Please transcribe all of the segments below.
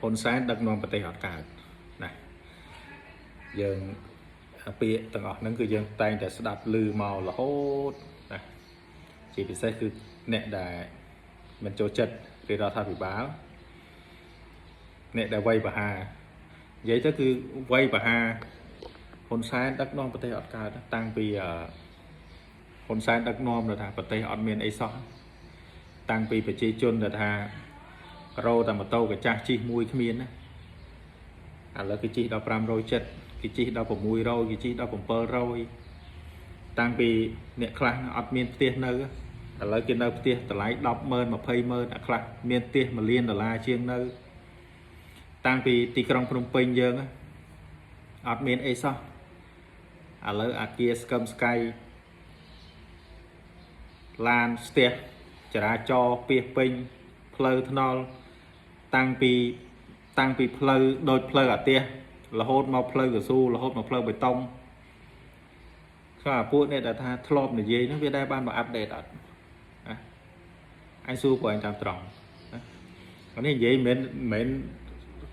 ហ៊ុនសែនដឹកនាំប្រទេសអត់កើតណាយើងពាក្យទាំងអស់ហ្នឹងគឺយើងតែងតែស្ដាប់ឮមករហូតណាជាពិសេសគឺអ្នកដែលមិនចូលចិត្តរដ្ឋាភិបាលអ្នកដែលវាយប្រហារនិយាយទៅគឺវាយប្រហារហ៊ុនសែនដឹកនាំប្រទេសអត់កើតតាំងពីហ៊ុនសែនដឹកនាំទៅថាប្រទេសអត់មានអីសោះតាំងពីប្រជាជនទៅថារោតែម៉ូតូកាចាស់ជិះមួយគ្មានណាឥឡូវគេជិះដល់570គេជិះដល់600គេជិះដល់700តាំងពីអ្នកខ្លះអត់មានផ្ទះនៅឥឡូវគេនៅផ្ទះតម្លៃ100000 200000អាខ្លះមានផ្ទះ$1 លានជាងនៅតាំងពីទីក្រុងភ្នំពេញយើងអត់មានអីសោះឥឡូវអាគារស្កឹមស្កៃឡានស្ទះចរាចរណ៍ពាសពេញផ្លូវថ្នល់តាំងពីផ្លូវដូចផ្លូវអាទះរហូតមកផ្លូវកស៊ូរហូតមកផ្លូវបេតុងស្អាពួកនេះដែលថាធ្លាប់និយាយហ្នឹងវាដែរបានមកអាប់ដេតអត់ណាអញសួរព្រោះអញតាមត្រង់ណានេះនិយាយមិនមែន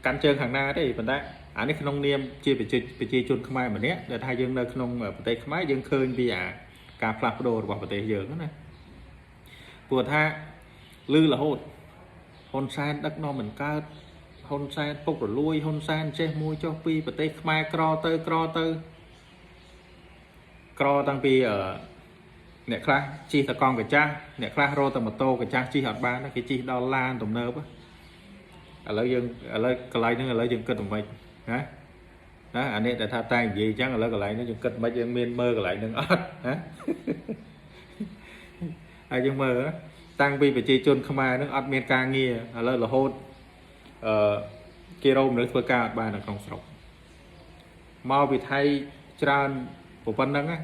កាន់ជើងខាងណាទេប៉ុន្តែអានេះក្នុងនាមជាប្រជាជនខ្មែរម្នាក់ដែលថាយើងនៅក្នុងប្រទេសខ្មែរយើងឃើញពីការផ្លាស់ប្ដូររបស់ប្រទេសយើងណាព្រោះថាឮរហូតហ៊ុនសែនដឹកនាំមិនកើតហ៊ុនសែនពុករលួយហ៊ុនសែនចេះមួយចុះពីប្រទេសខ្មែរក្រទៅតាំងពីអ្នកខ្លះជិះតកង់កាចាស់អ្នកខ្លះរោតម៉ូតូកាចាស់ជិះអត់បានគេជិះដល់ឡានទំនើបឥឡូវកន្លែងហ្នឹងឥឡូវយើងគិតទៅមិនណាអានេះដែលថាតែនិយាយអញ្ចឹងឥឡូវកន្លែងហ្នឹងយើងគិតមិនយើងមានមើលកន្លែងហ្នឹងអត់ណាហើយយើងមើលតាំងពីប្រជាជនខ្មែរហ្នឹងអត់មានការងារឥឡូវរហូតគេរោមនៅធ្វើការអត់បាននៅក្នុងស្រុកមកពីថៃច្រើនប៉ុណ្ណឹងណា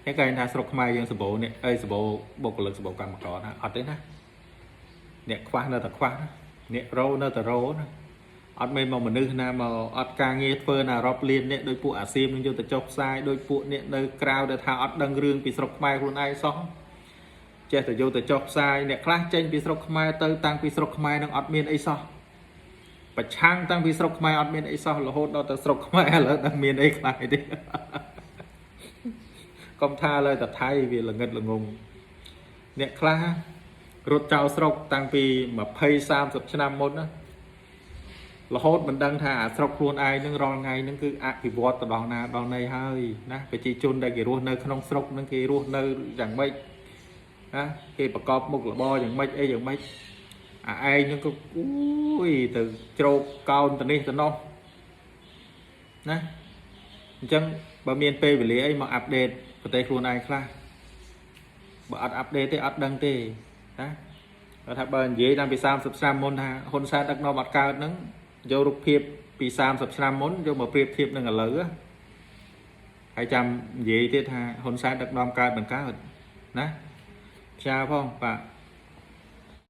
គេគេថាស្រុកខ្មែរយើងសម្បូរនេះសម្បូរបុគ្គលិកសម្បូរកម្មករណាអត់ទេណាអ្នកខ្វះនៅតែខ្វះអ្នករោនៅតែរោណាអត់មានមកមនុស្សណាមកអត់ការងារធ្វើណារាប់លានអ្នកដោយពួកអាស៊ាននឹងយកទៅចុះផ្សាយដោយពួកអ្នកនៅក្រៅដែលថាអត់ដឹងរឿងពីស្រុកខ្មែរខ្លួនឯងសោះចេះតែយកទៅចុះផ្សាយអ្នកខ្លះចេញពីស្រុកខ្មែរទៅតាំងពីស្រុកខ្មែរនឹងអត់មានអីសោះប្រឆាំងតាំងពីស្រុកខ្មែរអត់មានអីសោះរហូតដល់ទៅស្រុកខ្មែរឥឡូវដល់មានអីខ្លះទេកុំថាឡើយតែថៃវាល្ងឹតល្ងងអ្នកខ្លះរត់ចោលស្រុកតាំងពី20-30ឆ្នាំមុនណារហូតមិនដឹងថាអាស្រុកខ្លួនឯងនឹងរាល់ថ្ងៃនឹងគឺអភិវឌ្ឍទៅដល់ណាដល់ណីហើយណាប្រជាជនដែលគេរស់នៅក្នុងស្រុកនឹងគេរស់នៅយ៉ាងម៉េចណាគេប្រកបមុខរបរយ៉ាងម៉េចអីយ៉ាងម៉េចឯងនឹងក៏ទៅជ្រោកកោនទៅនេះទៅនោះណាអញ្ចឹងបើមានពេលវេលាអីមកអាប់ដេតប្រទេសខ្លួនឯងខ្លះបើអត់អាប់ដេតទេអត់ដឹងទេណាគាត់ថាបើនិយាយតាំងពី30ឆ្នាំមុនថាហ៊ុនសែនដឹកនាំអត់កើតហ្នឹងយករូបភាពពី30ឆ្នាំមុនយកមកប្រៀបធៀបនឹងឥឡូវហើយចាំនិយាយទៀតថាហ៊ុនសែនដឹកនាំកើតមិនកើតណាផ្សាយផងបាទ